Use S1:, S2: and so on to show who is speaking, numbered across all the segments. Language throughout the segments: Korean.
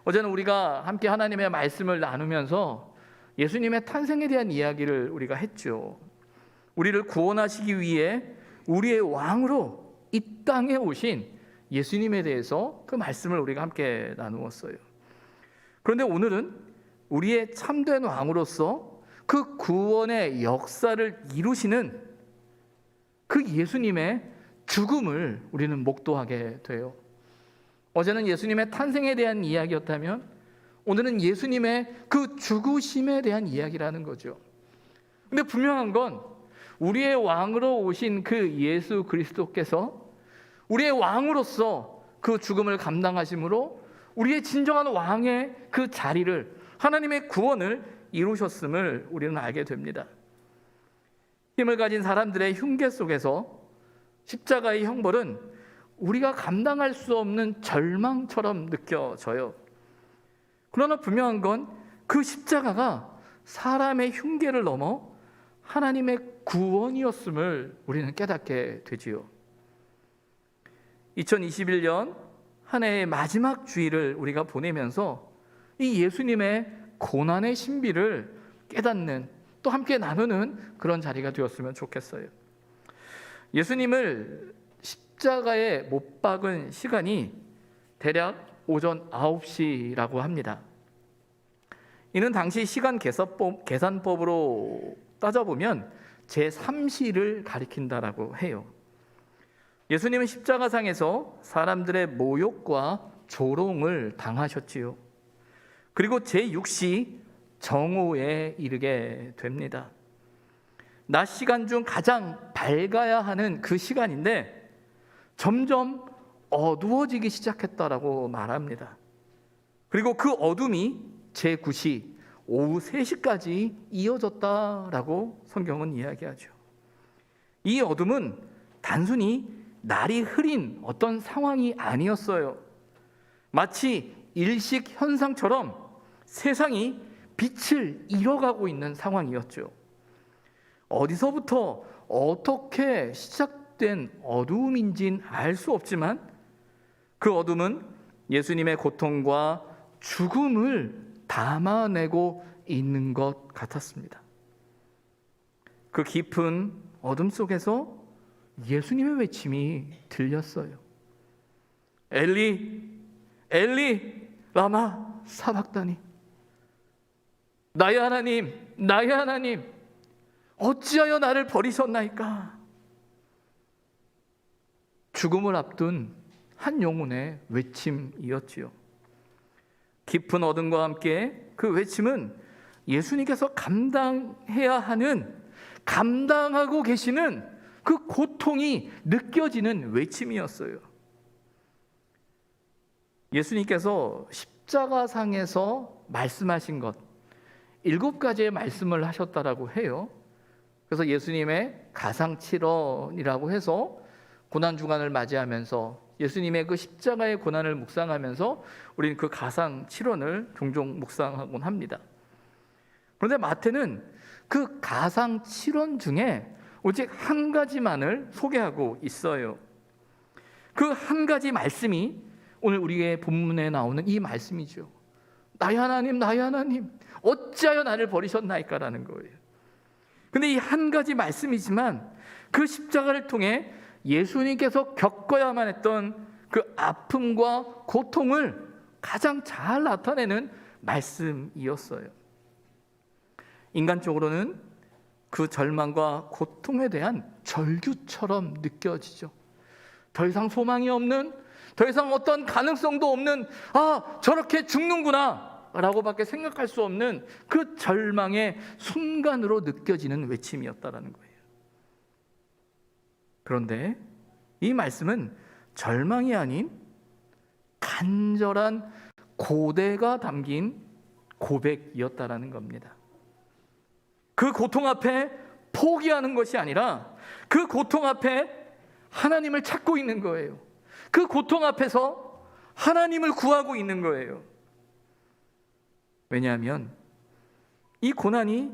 S1: 어제는 우리가 함께 하나님의 말씀을 나누면서 예수님의 탄생에 대한 이야기를 우리가 했죠. 우리를 구원하시기 위해 우리의 왕으로 이 땅에 오신 예수님에 대해서 그 말씀을 우리가 함께 나누었어요. 그런데 오늘은 우리의 참된 왕으로서 그 구원의 역사를 이루시는 그 예수님의 죽음을 우리는 목도하게 돼요. 어제는 예수님의 탄생에 대한 이야기였다면 오늘은 예수님의 그 죽으심에 대한 이야기라는 거죠. 근데 분명한 건 우리의 왕으로 오신 그 예수 그리스도께서 우리의 왕으로서 그 죽음을 감당하심으로 우리의 진정한 왕의 그 자리를, 하나님의 구원을 이루셨음을 우리는 알게 됩니다. 힘을 가진 사람들의 흉계 속에서 십자가의 형벌은 우리가 감당할 수 없는 절망처럼 느껴져요. 그러나 분명한 건 그 십자가가 사람의 흉계를 넘어 하나님의 구원이었음을 우리는 깨닫게 되지요. 2021년 한 해의 마지막 주일을 우리가 보내면서 이 예수님의 고난의 신비를 깨닫는, 또 함께 나누는 그런 자리가 되었으면 좋겠어요. 예수님을 십자가에 못 박은 시간이 대략 오전 9시라고 합니다. 이는 당시 시간 계산법으로 따져보면 제3시를 가리킨다라고 해요. 예수님은 십자가상에서 사람들의 모욕과 조롱을 당하셨지요. 그리고 제6시 정오에 이르게 됩니다. 낮 시간 중 가장 밝아야 하는 그 시간인데 점점 어두워지기 시작했다라고 말합니다. 그리고 그 어둠이 제9시 오후 3시까지 이어졌다라고 성경은 이야기하죠. 이 어둠은 단순히 날이 흐린 어떤 상황이 아니었어요. 마치 일식 현상처럼 세상이 빛을 잃어가고 있는 상황이었죠. 어디서부터 어떻게 시작된 어두움인지는 알 수 없지만 그 어둠은 예수님의 고통과 죽음을 담아내고 있는 것 같았습니다. 그 깊은 어둠 속에서 예수님의 외침이 들렸어요. 엘리, 엘리, 라마 사박다니. 나의 하나님, 나의 하나님, 어찌하여 나를 버리셨나이까? 죽음을 앞둔 한 영혼의 외침이었지요. 깊은 어둠과 함께 그 외침은 예수님께서 감당해야 하는, 감당하고 계시는 그 고통이 느껴지는 외침이었어요. 예수님께서 십자가상에서 말씀하신 것 7가지의 말씀을 하셨다라고 해요. 그래서 예수님의 가상칠언이라고 해서 고난주간을 맞이하면서 예수님의 그 십자가의 고난을 묵상하면서 우리는 그 가상칠언을 종종 묵상하곤 합니다. 그런데 마태는 그 가상칠언 중에 오직 한 가지만을 소개하고 있어요. 그 한 가지 말씀이 오늘 우리의 본문에 나오는 이 말씀이죠. 나의 하나님, 나의 하나님, 어찌하여 나를 버리셨나이까라는 거예요. 근데 이 한 가지 말씀이지만 그 십자가를 통해 예수님께서 겪어야만 했던 그 아픔과 고통을 가장 잘 나타내는 말씀이었어요. 인간적으로는 그 절망과 고통에 대한 절규처럼 느껴지죠. 더 이상 소망이 없는, 더 이상 어떤 가능성도 없는, 저렇게 죽는구나 라고밖에 생각할 수 없는 그 절망의 순간으로 느껴지는 외침이었다라는 거예요. 그런데 이 말씀은 절망이 아닌 간절한 고대가 담긴 고백이었다라는 겁니다. 그 고통 앞에 포기하는 것이 아니라 그 고통 앞에 하나님을 찾고 있는 거예요. 그 고통 앞에서 하나님을 구하고 있는 거예요. 왜냐하면 이 고난이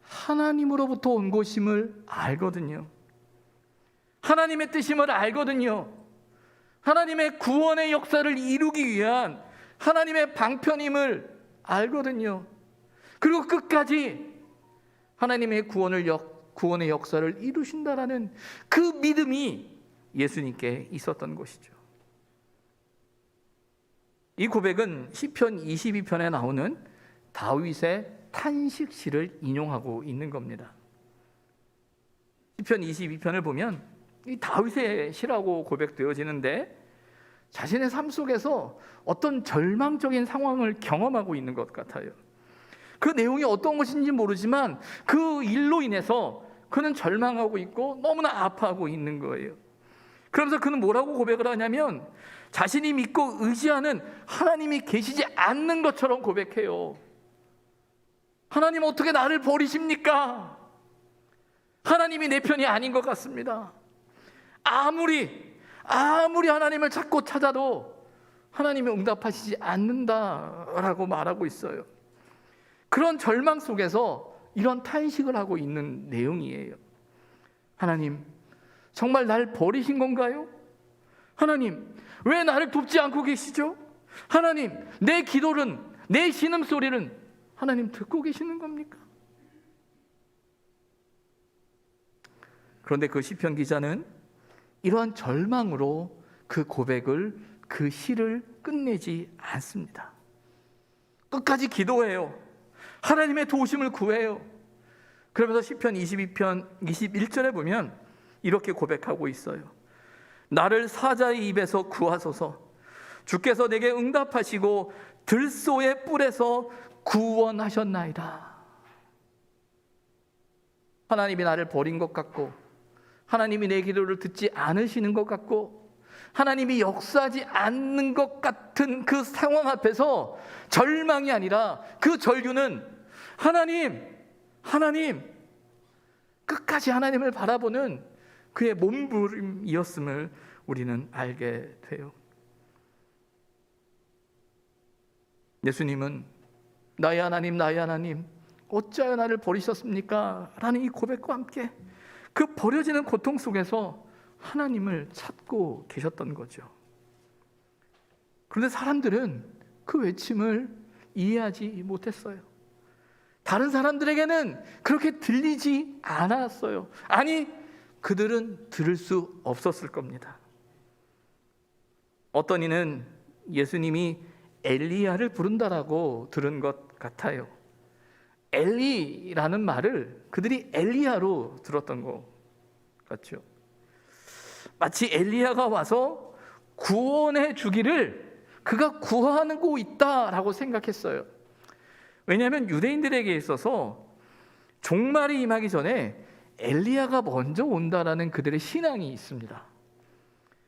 S1: 하나님으로부터 온 것임을 알거든요. 하나님의 뜻임을 알거든요. 하나님의 구원의 역사를 이루기 위한 하나님의 방편임을 알거든요. 그리고 끝까지 하나님의 구원의 역사를 이루신다라는 그 믿음이 예수님께 있었던 것이죠. 이 고백은 시편 22편에 나오는 다윗의 탄식시를 인용하고 있는 겁니다. 시편 22편을 보면 이 다윗의 시라고 고백되어지는데 자신의 삶 속에서 어떤 절망적인 상황을 경험하고 있는 것 같아요. 그 내용이 어떤 것인지 모르지만 그 일로 인해서 그는 절망하고 있고 너무나 아파하고 있는 거예요. 그러면서 그는 뭐라고 고백을 하냐면 자신이 믿고 의지하는 하나님이 계시지 않는 것처럼 고백해요. 하나님 어떻게 나를 버리십니까? 하나님이 내 편이 아닌 것 같습니다. 아무리 하나님을 찾고 찾아도 하나님이 응답하시지 않는다라고 말하고 있어요. 그런 절망 속에서 이런 탄식을 하고 있는 내용이에요. 하나님, 정말 날 버리신 건가요? 하나님, 왜 나를 돕지 않고 계시죠? 하나님, 내 기도는, 내 신음소리는 하나님 듣고 계시는 겁니까? 그런데 그 시편 기자는 이러한 절망으로 그 고백을, 그 시를 끝내지 않습니다. 끝까지 기도해요. 하나님의 도우심을 구해요. 그러면서 시편 22편 21절에 보면 이렇게 고백하고 있어요. 나를 사자의 입에서 구하소서. 주께서 내게 응답하시고 들소의 뿔에서 구원하셨나이다. 하나님이 나를 버린 것 같고, 하나님이 내 기도를 듣지 않으시는 것 같고, 하나님이 역사하지 않는 것 같은 그 상황 앞에서 절망이 아니라 그 절규는 하나님, 끝까지 하나님을 바라보는 그의 몸부림이었음을 우리는 알게 돼요. 예수님은 나의 하나님 어찌하여 나를 버리셨습니까? 라는 이 고백과 함께 그 버려지는 고통 속에서 하나님을 찾고 계셨던 거죠. 그런데 사람들은 그 외침을 이해하지 못했어요. 다른 사람들에게는 그렇게 들리지 않았어요. 아니, 그들은 들을 수 없었을 겁니다. 어떤 이는 예수님이 엘리야를 부른다라고 들은 것 같아요. 엘리라는 말을 그들이 엘리야로 들었던 것 같죠. 마치 엘리야가 와서 구원해 주기를 그가 구하고 있다라고 생각했어요. 왜냐하면 유대인들에게 있어서 종말이 임하기 전에 엘리야가 먼저 온다라는 그들의 신앙이 있습니다.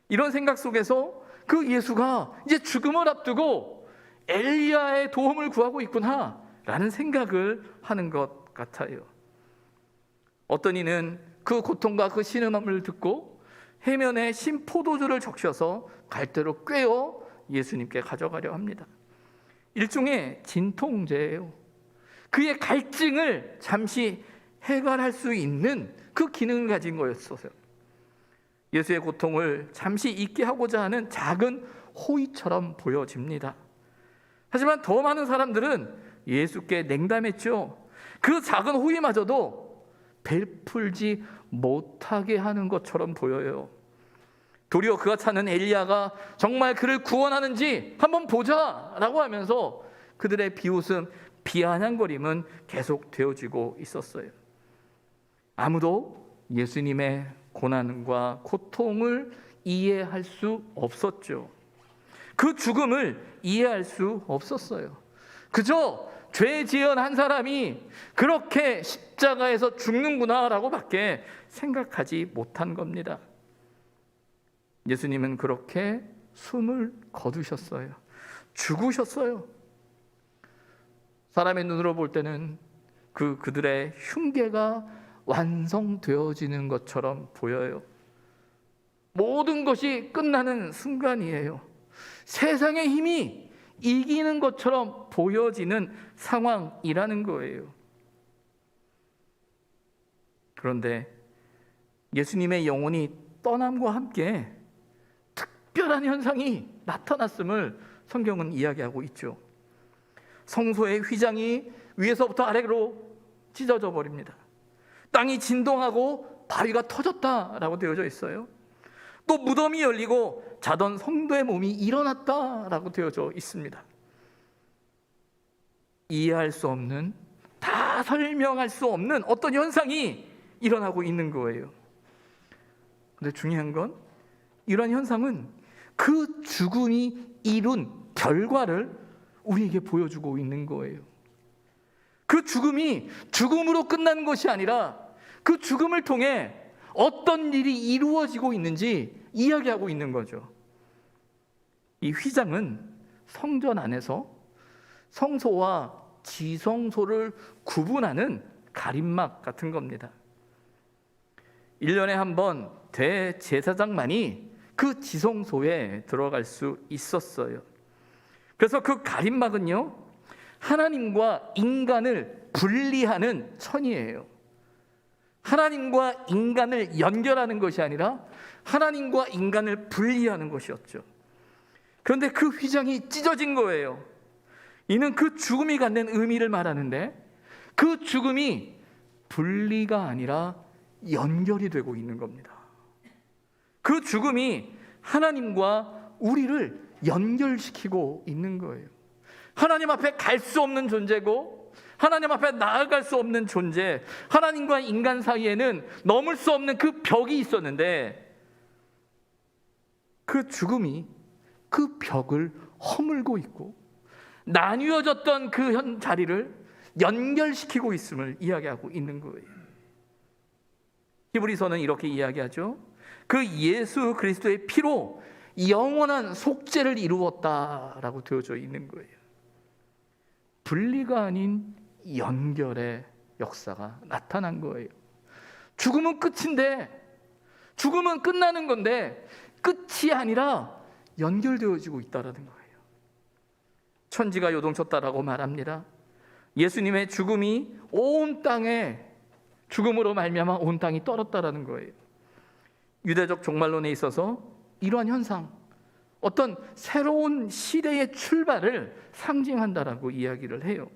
S1: 이런 생각 속에서 그 예수가 이제 죽음을 앞두고 엘리야의 도움을 구하고 있구나 라는 생각을 하는 것 같아요. 어떤 이는 그 고통과 그 신음함을 듣고 해면에 신포도주를 적셔서 갈대로 꿰어 예수님께 가져가려 합니다. 일종의 진통제예요. 그의 갈증을 잠시 해결할 수 있는 그 기능을 가진 거였어요. 예수의 고통을 잠시 잊게 하고자 하는 작은 호의처럼 보여집니다. 하지만 더 많은 사람들은 예수께 냉담했죠. 그 작은 호의마저도 베풀지 못하게 하는 것처럼 보여요. 도리어 그가 찾는 엘리야가 정말 그를 구원하는지 한번 보자라고 하면서 그들의 비웃음, 비아냥거림은 계속 되어지고 있었어요. 아무도 예수님의 고난과 고통을 이해할 수 없었죠. 그 죽음을 이해할 수 없었어요. 그저 죄 지은 한 사람이 그렇게 십자가에서 죽는구나라고 밖에 생각하지 못한 겁니다. 예수님은 그렇게 숨을 거두셨어요. 죽으셨어요. 사람의 눈으로 볼 때는 그들의 흉계가 완성되어지는 것처럼 보여요. 모든 것이 끝나는 순간이에요. 세상의 힘이 이기는 것처럼 보여지는 상황이라는 거예요. 그런데 예수님의 영혼이 떠남과 함께 특별한 현상이 나타났음을 성경은 이야기하고 있죠. 성소의 휘장이 위에서부터 아래로 찢어져 버립니다. 땅이 진동하고 바위가 터졌다라고 되어져 있어요. 또 무덤이 열리고 자던 성도의 몸이 일어났다라고 되어져 있습니다. 이해할 수 없는, 다 설명할 수 없는 어떤 현상이 일어나고 있는 거예요. 근데 중요한 건 이런 현상은 그 죽음이 이룬 결과를 우리에게 보여주고 있는 거예요. 그 죽음이 죽음으로 끝난 것이 아니라 그 죽음을 통해 어떤 일이 이루어지고 있는지 이야기하고 있는 거죠. 이 휘장은 성전 안에서 성소와 지성소를 구분하는 가림막 같은 겁니다. 1년에 한 번 대제사장만이 그 지성소에 들어갈 수 있었어요. 그래서 그 가림막은요, 하나님과 인간을 분리하는 천이에요. 하나님과 인간을 연결하는 것이 아니라 하나님과 인간을 분리하는 것이었죠. 그런데 그 휘장이 찢어진 거예요. 이는 그 죽음이 갖는 의미를 말하는데, 그 죽음이 분리가 아니라 연결이 되고 있는 겁니다. 그 죽음이 하나님과 우리를 연결시키고 있는 거예요. 하나님 앞에 갈 수 없는 존재고 하나님 앞에 나아갈 수 없는 존재, 하나님과 인간 사이에는 넘을 수 없는 그 벽이 있었는데, 그 죽음이 그 벽을 허물고 있고 나뉘어졌던 그 자리를 연결시키고 있음을 이야기하고 있는 거예요. 히브리서는 이렇게 이야기하죠. 그 예수 그리스도의 피로 영원한 속죄를 이루었다라고 되어져 있는 거예요. 분리가 아닌 연결의 역사가 나타난 거예요. 죽음은 끝인데, 죽음은 끝나는 건데 끝이 아니라 연결되어지고 있다는 거예요. 천지가 요동쳤다라고 말합니다. 예수님의 죽음이 온 땅에, 죽음으로 말미암아 온 땅이 떨었다라는 거예요. 유대적 종말론에 있어서 이러한 현상, 어떤 새로운 시대의 출발을 상징한다라고 이야기를 해요.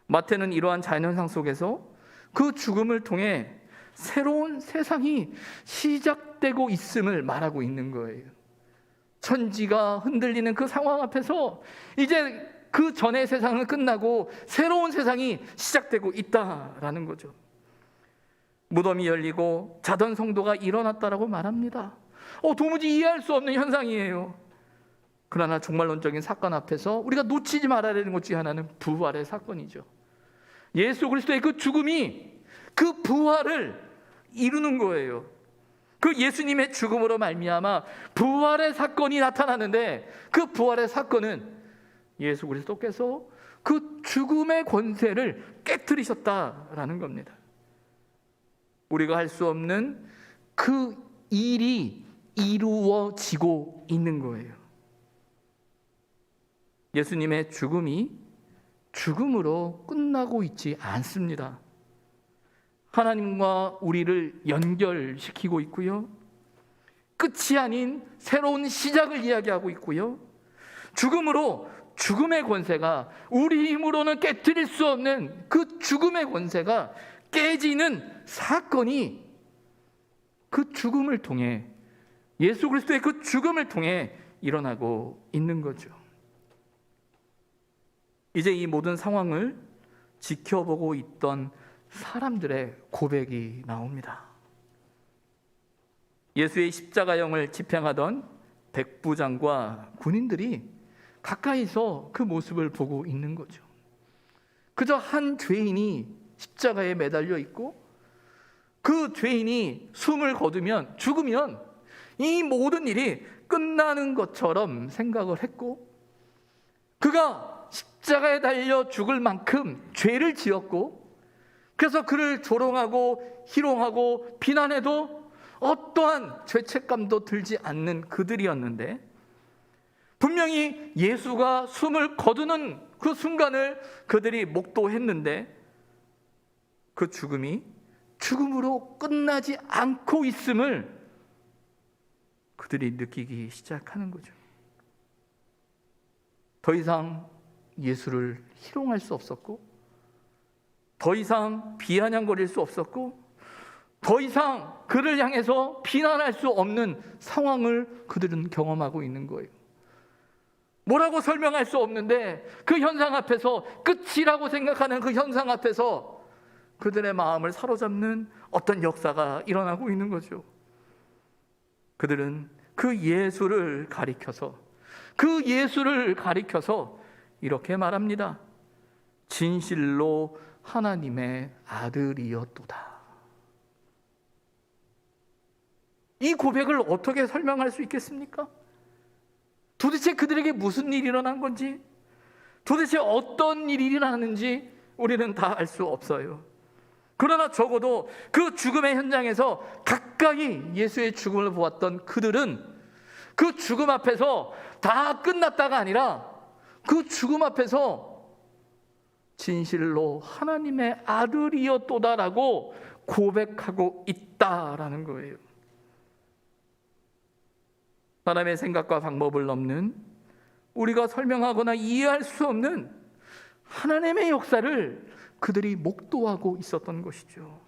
S1: 마태는 이러한 자연현상 속에서 그 죽음을 통해 새로운 세상이 시작되고 있음을 말하고 있는 거예요. 천지가 흔들리는 그 상황 앞에서 이제 그 전의 세상은 끝나고 새로운 세상이 시작되고 있다라는 거죠. 무덤이 열리고 자던 성도가 일어났다라고 말합니다. 도무지 이해할 수 없는 현상이에요. 그러나 종말론적인 사건 앞에서 우리가 놓치지 말아야 되는 것 중에 하나는 부활의 사건이죠. 예수 그리스도의 그 죽음이 그 부활을 이루는 거예요. 그 예수님의 죽음으로 말미암아 부활의 사건이 나타나는데, 그 부활의 사건은 예수 그리스도께서 그 죽음의 권세를 깨뜨리셨다라는 겁니다. 우리가 할 수 없는 그 일이 이루어지고 있는 거예요. 예수님의 죽음이 죽음으로 끝나고 있지 않습니다. 하나님과 우리를 연결시키고 있고요, 끝이 아닌 새로운 시작을 이야기하고 있고요, 죽음으로 죽음의 권세가, 우리 힘으로는 깨뜨릴 수 없는 그 죽음의 권세가 깨지는 사건이 그 죽음을 통해, 예수 그리스도의 그 죽음을 통해 일어나고 있는 거죠. 이제 이 모든 상황을 지켜보고 있던 사람들의 고백이 나옵니다. 예수의 십자가형을 집행하던 백부장과 군인들이 가까이서 그 모습을 보고 있는 거죠. 그저 한 죄인이 십자가에 매달려 있고 그 죄인이 숨을 거두면, 죽으면 이 모든 일이 끝나는 것처럼 생각을 했고, 그가 십자가에 달려 죽을 만큼 죄를 지었고, 그래서 그를 조롱하고 희롱하고 비난해도 어떠한 죄책감도 들지 않는 그들이었는데, 분명히 예수가 숨을 거두는 그 순간을 그들이 목도했는데, 그 죽음이 죽음으로 끝나지 않고 있음을 그들이 느끼기 시작하는 거죠. 더 이상 예수를 희롱할 수 없었고, 더 이상 비아냥거릴 수 없었고, 더 이상 그를 향해서 비난할 수 없는 상황을 그들은 경험하고 있는 거예요. 뭐라고 설명할 수 없는데 그 현상 앞에서, 끝이라고 생각하는 그 현상 앞에서 그들의 마음을 사로잡는 어떤 역사가 일어나고 있는 거죠. 그들은 그 예수를 가리켜서 이렇게 말합니다. 진실로 하나님의 아들이었도다. 이 고백을 어떻게 설명할 수 있겠습니까? 도대체 그들에게 무슨 일이 일어난 건지, 도대체 어떤 일이 일어났는지 우리는 다 알 수 없어요. 그러나 적어도 그 죽음의 현장에서 가까이 예수의 죽음을 보았던 그들은 그 죽음 앞에서 다 끝났다가 아니라 그 죽음 앞에서 진실로 하나님의 아들이었도다라고 고백하고 있다라는 거예요. 사람의 생각과 방법을 넘는, 우리가 설명하거나 이해할 수 없는 하나님의 역사를 그들이 목도하고 있었던 것이죠.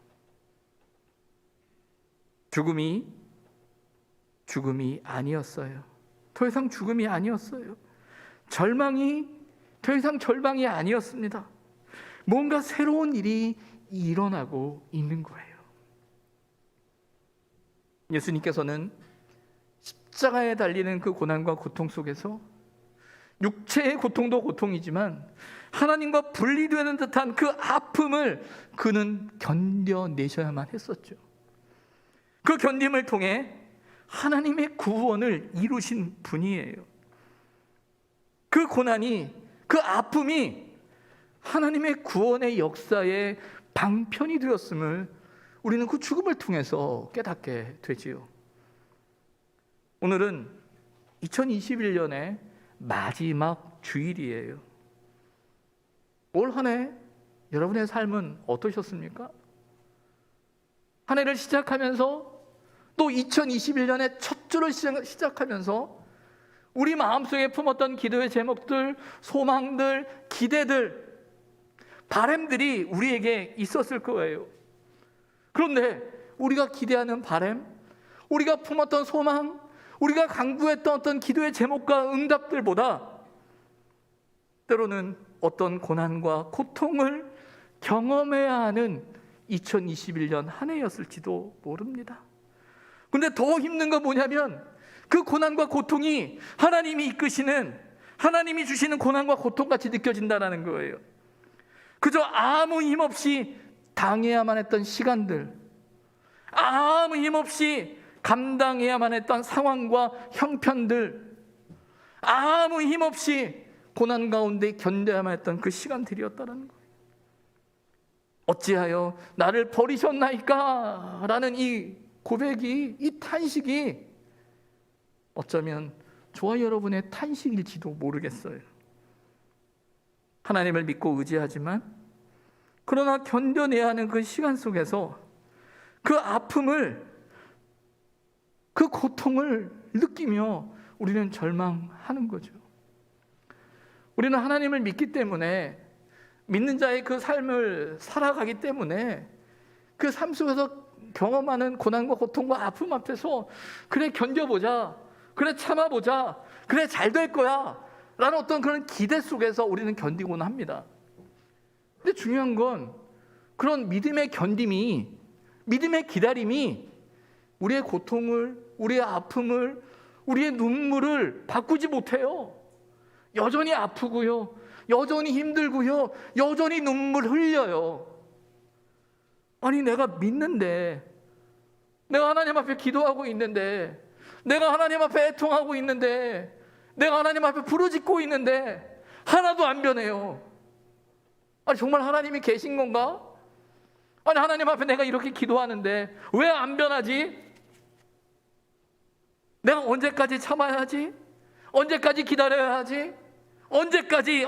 S1: 죽음이 아니었어요. 더 이상 죽음이 아니었어요. 절망이 더 이상 절망이 아니었습니다. 뭔가 새로운 일이 일어나고 있는 거예요. 예수님께서는 십자가에 달리는 그 고난과 고통 속에서 육체의 고통도 고통이지만 하나님과 분리되는 듯한 그 아픔을 그는 견뎌내셔야만 했었죠. 그 견딤을 통해 하나님의 구원을 이루신 분이에요. 그 고난이, 그 아픔이 하나님의 구원의 역사의 방편이 되었음을 우리는 그 죽음을 통해서 깨닫게 되지요. 오늘은 2021년의 마지막 주일이에요. 올 한 해 여러분의 삶은 어떠셨습니까? 한 해를 시작하면서 또 2021년의 첫 주를 시작하면서 우리 마음속에 품었던 기도의 제목들, 소망들, 기대들, 바람들이 우리에게 있었을 거예요. 그런데 우리가 기대하는 바람, 우리가 품었던 소망, 우리가 강구했던 어떤 기도의 제목과 응답들보다 때로는 어떤 고난과 고통을 경험해야 하는 2021년 한 해였을지도 모릅니다. 근데 더 힘든 건 뭐냐면 그 고난과 고통이 하나님이 이끄시는, 하나님이 주시는 고난과 고통같이 느껴진다는 거예요. 그저 아무 힘없이 당해야만 했던 시간들, 아무 힘없이 감당해야만 했던 상황과 형편들, 아무 힘없이 고난 가운데 견뎌야만 했던 그 시간들이었다는 거예요. 어찌하여 나를 버리셨나이까? 라는 이 고백이, 이 탄식이 어쩌면 저와 여러분의 탄식일지도 모르겠어요. 하나님을 믿고 의지하지만 그러나 견뎌내야 하는 그 시간 속에서 그 아픔을, 그 고통을 느끼며 우리는 절망하는 거죠. 우리는 하나님을 믿기 때문에, 믿는 자의 그 삶을 살아가기 때문에 그 삶 속에서 경험하는 고난과 고통과 아픔 앞에서 그래 견뎌보자, 그래 참아보자, 그래 잘 될 거야 라는 어떤 그런 기대 속에서 우리는 견디곤 합니다. 근데 중요한 건 그런 믿음의 견딤이, 믿음의 기다림이 우리의 고통을, 우리의 아픔을, 우리의 눈물을 바꾸지 못해요. 여전히 아프고요, 여전히 힘들고요, 여전히 눈물 흘려요. 아니 내가 믿는데, 내가 하나님 앞에 기도하고 있는데, 내가 하나님 앞에 애통하고 있는데, 내가 하나님 앞에 부르짖고 있는데 하나도 안 변해요. 아니 정말 하나님이 계신 건가? 아니 하나님 앞에 내가 이렇게 기도하는데 왜 안 변하지? 내가 언제까지 참아야 하지? 언제까지 기다려야 하지? 언제까지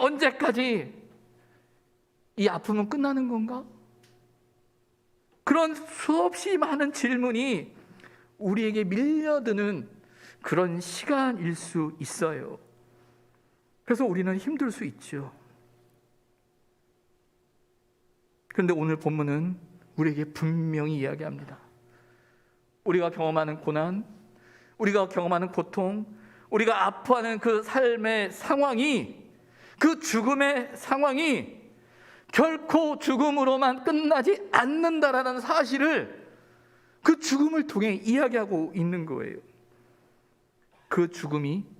S1: 이 아픔은 끝나는 건가? 그런 수없이 많은 질문이 우리에게 밀려드는 그런 시간일 수 있어요. 그래서 우리는 힘들 수 있죠. 그런데 오늘 본문은 우리에게 분명히 이야기합니다. 우리가 경험하는 고난, 우리가 경험하는 고통, 우리가 아파하는 그 삶의 상황이, 그 죽음의 상황이 결코 죽음으로만 끝나지 않는다라는 사실을 그 죽음을 통해 이야기하고 있는 거예요. 그 죽음이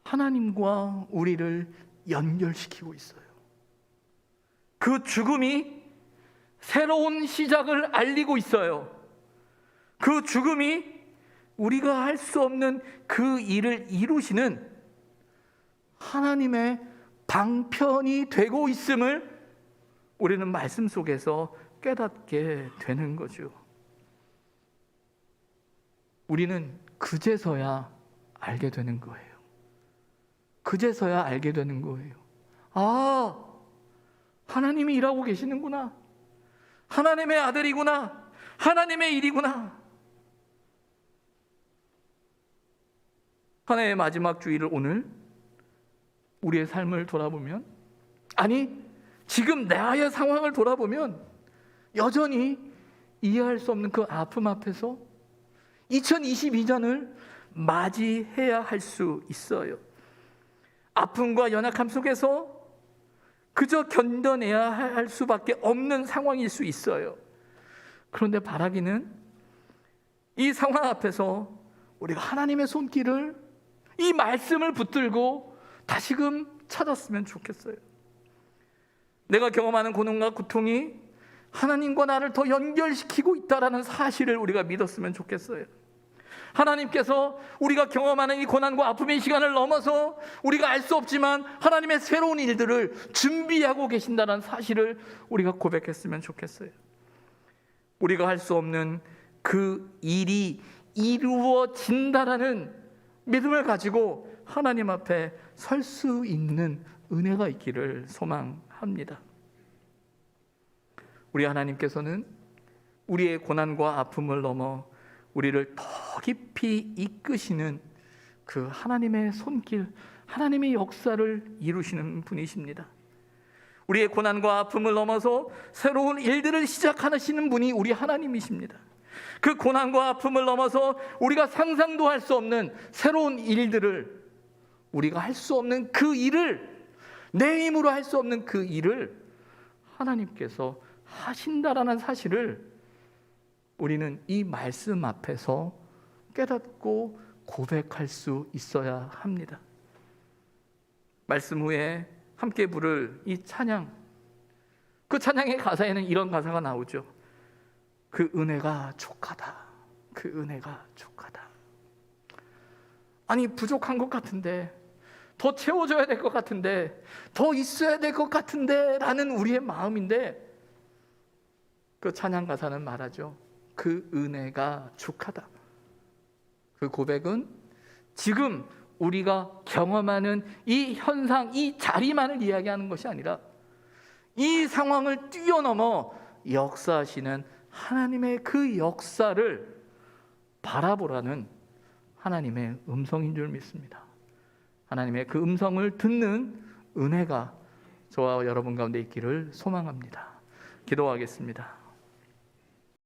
S1: 하나님과 우리를 연결시키고 있어요. 그 죽음이 새로운 시작을 알리고 있어요. 그 죽음이 우리가 할 수 없는 그 일을 이루시는 하나님의 방편이 되고 있음을 우리는 말씀 속에서 깨닫게 되는 거죠. 우리는 그제서야 알게 되는 거예요. 그제서야 알게 되는 거예요. 아, 하나님이 일하고 계시는구나. 하나님의 아들이구나. 하나님의 일이구나. 한 해의 마지막 주일을 오늘 우리의 삶을 돌아보면, 아니 지금 나의 상황을 돌아보면 여전히 이해할 수 없는 그 아픔 앞에서 2022년을 맞이해야 할 수 있어요. 아픔과 연약함 속에서 그저 견뎌내야 할 수밖에 없는 상황일 수 있어요. 그런데 바라기는 이 상황 앞에서 우리가 하나님의 손길을, 이 말씀을 붙들고 다시금 찾았으면 좋겠어요. 내가 경험하는 고난과 고통이 하나님과 나를 더 연결시키고 있다는 사실을 우리가 믿었으면 좋겠어요. 하나님께서 우리가 경험하는 이 고난과 아픔의 시간을 넘어서 우리가 알 수 없지만 하나님의 새로운 일들을 준비하고 계신다는 사실을 우리가 고백했으면 좋겠어요. 우리가 할 수 없는 그 일이 이루어진다라는 믿음을 가지고 하나님 앞에 설 수 있는 은혜가 있기를 소망합니다. 우리 하나님께서는 우리의 고난과 아픔을 넘어 우리를 더 깊이 이끄시는 그 하나님의 손길, 하나님의 역사를 이루시는 분이십니다. 우리의 고난과 아픔을 넘어서 새로운 일들을 시작하시는 분이 우리 하나님이십니다. 그 고난과 아픔을 넘어서 우리가 상상도 할 수 없는 새로운 일들을, 우리가 할 수 없는 그 일을, 내 힘으로 할 수 없는 그 일을 하나님께서 하신다라는 사실을 우리는 이 말씀 앞에서 깨닫고 고백할 수 있어야 합니다. 말씀 후에 함께 부를 이 찬양, 그 찬양의 가사에는 이런 가사가 나오죠. 그 은혜가 족하다. 그 은혜가 족하다. 아니 부족한 것 같은데, 더 채워줘야 될 것 같은데, 더 있어야 될 것 같은데 라는 우리의 마음인데, 그 찬양 가사는 말하죠. 그 은혜가 족하다. 그 고백은 지금 우리가 경험하는 이 현상, 이 자리만을 이야기하는 것이 아니라 이 상황을 뛰어넘어 역사하시는 하나님의 그 역사를 바라보라는 하나님의 음성인 줄 믿습니다. 하나님의 그 음성을 듣는 은혜가 저와 여러분 가운데 있기를 소망합니다. 기도하겠습니다.